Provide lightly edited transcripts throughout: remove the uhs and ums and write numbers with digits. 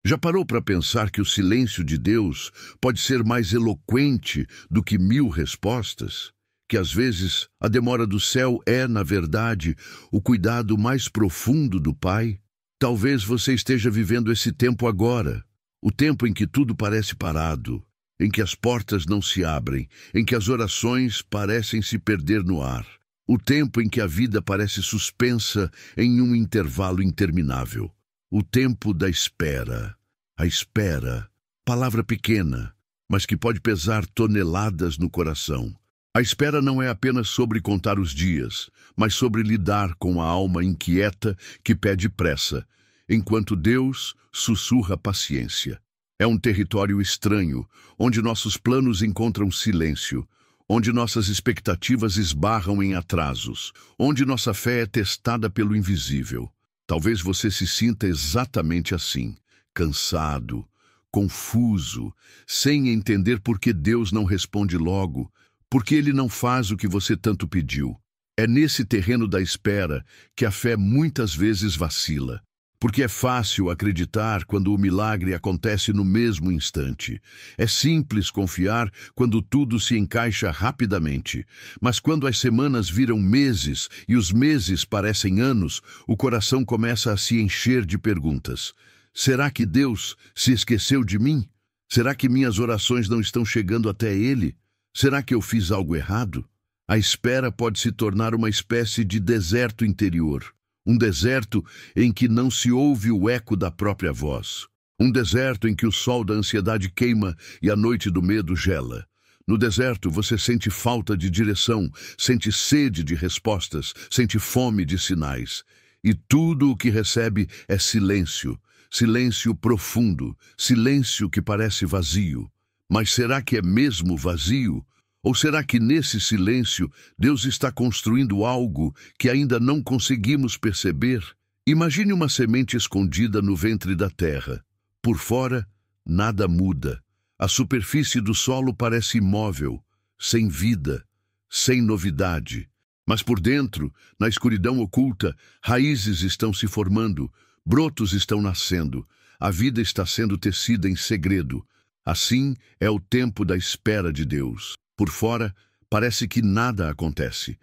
Já parou para pensar que o silêncio de Deus pode ser mais eloquente do que 1000 respostas? Que às vezes a demora do céu é, na verdade, o cuidado mais profundo do Pai? Talvez você esteja vivendo esse tempo agora, o tempo em que tudo parece parado, em que as portas não se abrem, em que as orações parecem se perder no ar, o tempo em que a vida parece suspensa em um intervalo interminável. O tempo da espera. A espera, palavra pequena, mas que pode pesar toneladas no coração. A espera não é apenas sobre contar os dias, mas sobre lidar com a alma inquieta que pede pressa, enquanto Deus sussurra paciência. É um território estranho, onde nossos planos encontram silêncio, onde nossas expectativas esbarram em atrasos, onde nossa fé é testada pelo invisível. Talvez você se sinta exatamente assim, cansado, confuso, sem entender por que Deus não responde logo, porque Ele não faz o que você tanto pediu. É nesse terreno da espera que a fé muitas vezes vacila, porque é fácil acreditar quando o milagre acontece no mesmo instante. É simples confiar quando tudo se encaixa rapidamente. Mas quando as semanas viram meses e os meses parecem anos, o coração começa a se encher de perguntas. Será que Deus se esqueceu de mim? Será que minhas orações não estão chegando até Ele? Será que eu fiz algo errado? A espera pode se tornar uma espécie de deserto interior. Um deserto em que não se ouve o eco da própria voz. Um deserto em que o sol da ansiedade queima e a noite do medo gela. No deserto você sente falta de direção, sente sede de respostas, sente fome de sinais. E tudo o que recebe é silêncio. Silêncio profundo, silêncio que parece vazio. Mas será que é mesmo vazio? Ou será que nesse silêncio Deus está construindo algo que ainda não conseguimos perceber? Imagine uma semente escondida no ventre da terra. Por fora, nada muda. A superfície do solo parece imóvel, sem vida, sem novidade. Mas por dentro, na escuridão oculta, raízes estão se formando, brotos estão nascendo, a vida está sendo tecida em segredo. Assim é o tempo da espera de Deus. Por fora, parece que nada acontece,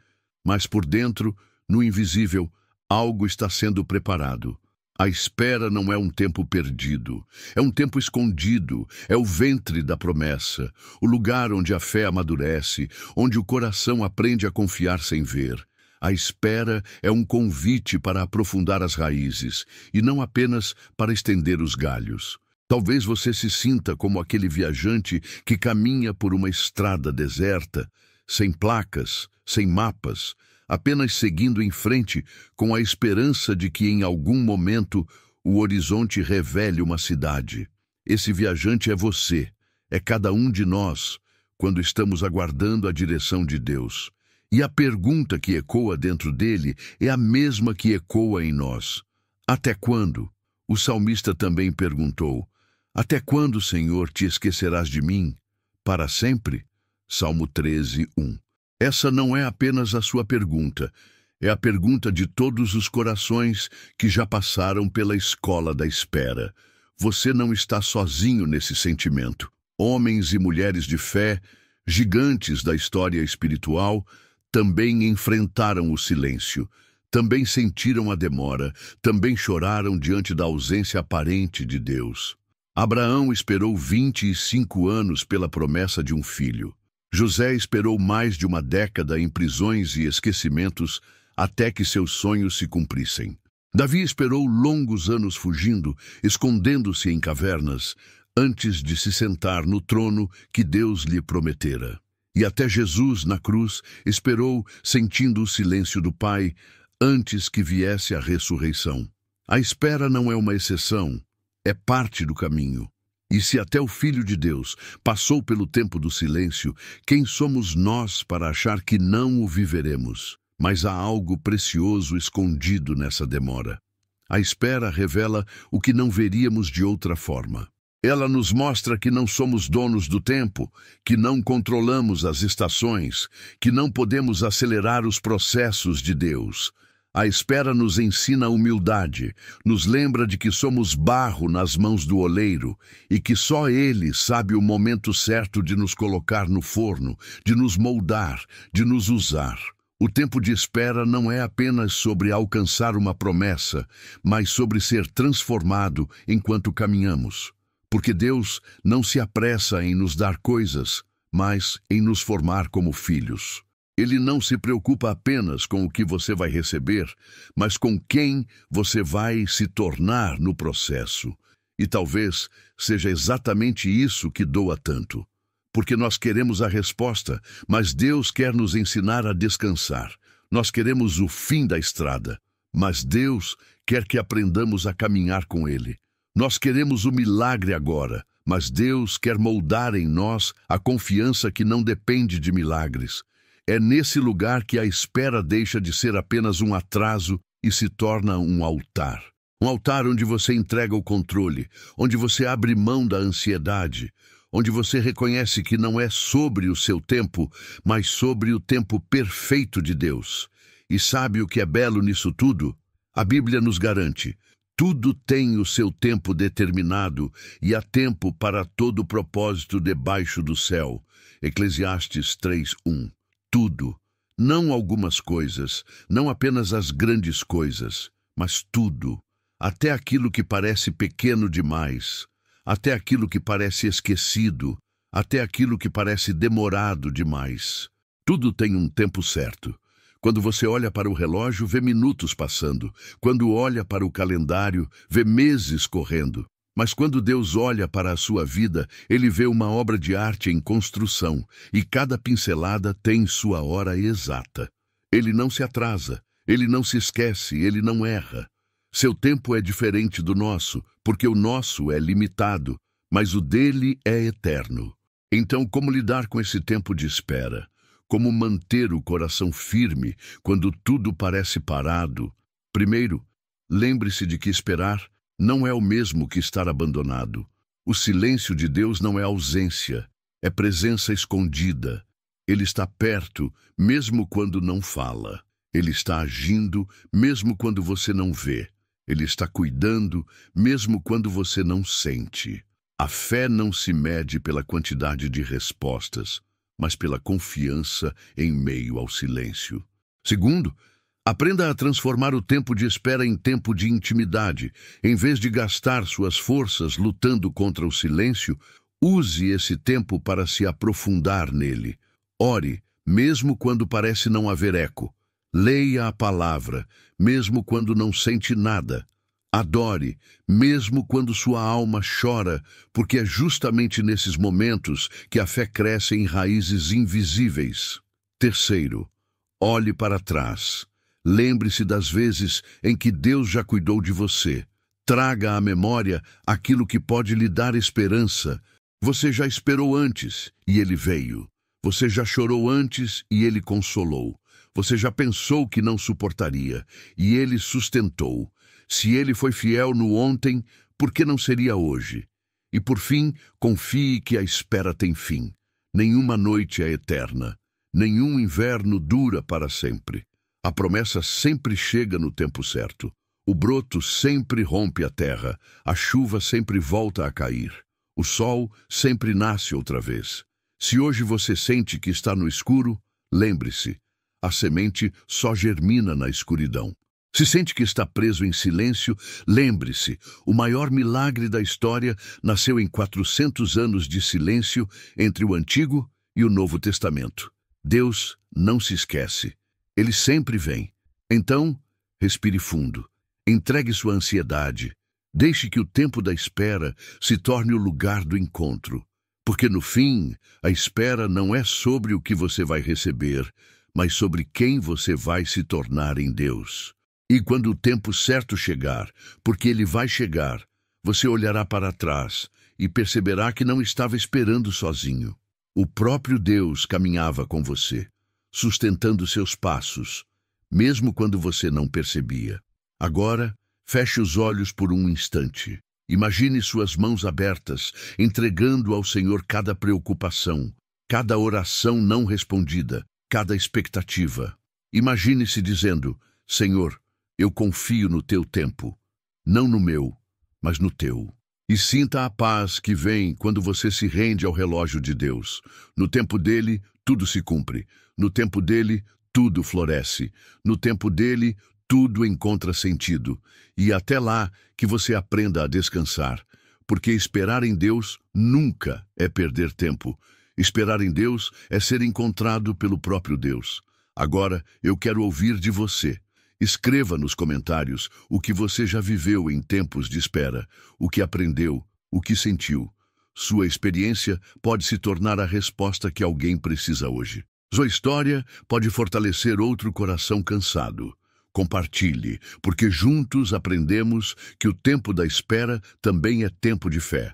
mas por dentro, no invisível, algo está sendo preparado. A espera não é um tempo perdido, é um tempo escondido, é o ventre da promessa, o lugar onde a fé amadurece, onde o coração aprende a confiar sem ver. A espera é um convite para aprofundar as raízes, e não apenas para estender os galhos. Talvez você se sinta como aquele viajante que caminha por uma estrada deserta, sem placas, sem mapas, apenas seguindo em frente com a esperança de que em algum momento o horizonte revele uma cidade. Esse viajante é você, é cada um de nós, quando estamos aguardando a direção de Deus. E a pergunta que ecoa dentro dele é a mesma que ecoa em nós. Até quando? O salmista também perguntou. Até quando, Senhor, te esquecerás de mim? Para sempre? Salmo 13, 1. Essa não é apenas a sua pergunta, é a pergunta de todos os corações que já passaram pela escola da espera. Você não está sozinho nesse sentimento. Homens e mulheres de fé, gigantes da história espiritual, também enfrentaram o silêncio, também sentiram a demora, também choraram diante da ausência aparente de Deus. Abraão esperou 25 anos pela promessa de um filho. José esperou mais de uma década em prisões e esquecimentos até que seus sonhos se cumprissem. Davi esperou longos anos fugindo, escondendo-se em cavernas, antes de se sentar no trono que Deus lhe prometera. E até Jesus, na cruz, esperou, sentindo o silêncio do Pai, antes que viesse a ressurreição. A espera não é uma exceção. É parte do caminho. E se até o Filho de Deus passou pelo tempo do silêncio, quem somos nós para achar que não o viveremos? Mas há algo precioso escondido nessa demora. A espera revela o que não veríamos de outra forma. Ela nos mostra que não somos donos do tempo, que não controlamos as estações, que não podemos acelerar os processos de Deus. A espera nos ensina a humildade, nos lembra de que somos barro nas mãos do oleiro e que só Ele sabe o momento certo de nos colocar no forno, de nos moldar, de nos usar. O tempo de espera não é apenas sobre alcançar uma promessa, mas sobre ser transformado enquanto caminhamos. Porque Deus não se apressa em nos dar coisas, mas em nos formar como filhos. Ele não se preocupa apenas com o que você vai receber, mas com quem você vai se tornar no processo. E talvez seja exatamente isso que doa tanto. Porque nós queremos a resposta, mas Deus quer nos ensinar a descansar. Nós queremos o fim da estrada, mas Deus quer que aprendamos a caminhar com Ele. Nós queremos o milagre agora, mas Deus quer moldar em nós a confiança que não depende de milagres. É nesse lugar que a espera deixa de ser apenas um atraso e se torna um altar. Um altar onde você entrega o controle, onde você abre mão da ansiedade, onde você reconhece que não é sobre o seu tempo, mas sobre o tempo perfeito de Deus. E sabe o que é belo nisso tudo? A Bíblia nos garante: tudo tem o seu tempo determinado e há tempo para todo propósito debaixo do céu. Eclesiastes 3:1. Tudo, não algumas coisas, não apenas as grandes coisas, mas tudo, até aquilo que parece pequeno demais, até aquilo que parece esquecido, até aquilo que parece demorado demais. Tudo tem um tempo certo. Quando você olha para o relógio, vê minutos passando. Quando olha para o calendário, vê meses correndo. Mas quando Deus olha para a sua vida, Ele vê uma obra de arte em construção, e cada pincelada tem sua hora exata. Ele não se atrasa, Ele não se esquece, Ele não erra. Seu tempo é diferente do nosso, porque o nosso é limitado, mas o dele é eterno. Então, como lidar com esse tempo de espera? Como manter o coração firme quando tudo parece parado? Primeiro, lembre-se de que esperar não é o mesmo que estar abandonado. O silêncio de Deus não é ausência, é presença escondida. Ele está perto, mesmo quando não fala. Ele está agindo, mesmo quando você não vê. Ele está cuidando, mesmo quando você não sente. A fé não se mede pela quantidade de respostas, mas pela confiança em meio ao silêncio. Segundo, aprenda a transformar o tempo de espera em tempo de intimidade. Em vez de gastar suas forças lutando contra o silêncio, use esse tempo para se aprofundar nele. Ore, mesmo quando parece não haver eco. Leia a palavra, mesmo quando não sente nada. Adore, mesmo quando sua alma chora, porque é justamente nesses momentos que a fé cresce em raízes invisíveis. Terceiro, olhe para trás. Lembre-se das vezes em que Deus já cuidou de você. Traga à memória aquilo que pode lhe dar esperança. Você já esperou antes e Ele veio. Você já chorou antes e Ele consolou. Você já pensou que não suportaria e Ele sustentou. Se Ele foi fiel no ontem, por que não seria hoje? E por fim, confie que a espera tem fim. Nenhuma noite é eterna. Nenhum inverno dura para sempre. A promessa sempre chega no tempo certo. O broto sempre rompe a terra. A chuva sempre volta a cair. O sol sempre nasce outra vez. Se hoje você sente que está no escuro, lembre-se, a semente só germina na escuridão. Se sente que está preso em silêncio, lembre-se, o maior milagre da história nasceu em 400 anos de silêncio entre o Antigo e o Novo Testamento. Deus não se esquece. Ele sempre vem. Então, respire fundo. Entregue sua ansiedade. Deixe que o tempo da espera se torne o lugar do encontro. Porque no fim, a espera não é sobre o que você vai receber, mas sobre quem você vai se tornar em Deus. E quando o tempo certo chegar, porque ele vai chegar, você olhará para trás e perceberá que não estava esperando sozinho. O próprio Deus caminhava com você, sustentando seus passos, mesmo quando você não percebia. Agora, feche os olhos por um instante. Imagine suas mãos abertas, entregando ao Senhor cada preocupação, cada oração não respondida, cada expectativa. Imagine-se dizendo: Senhor, Eu confio no teu tempo, não no meu, mas no teu. E sinta a paz que vem quando você se rende ao relógio de Deus. No tempo dele, tudo se cumpre. No tempo dele, tudo floresce. No tempo dele, tudo encontra sentido. E até lá que você aprenda a descansar. Porque esperar em Deus nunca é perder tempo. Esperar em Deus é ser encontrado pelo próprio Deus. Agora, eu quero ouvir de você. Escreva nos comentários o que você já viveu em tempos de espera, o que aprendeu, o que sentiu. Sua experiência pode se tornar a resposta que alguém precisa hoje. Sua história pode fortalecer outro coração cansado. Compartilhe, porque juntos aprendemos que o tempo da espera também é tempo de fé.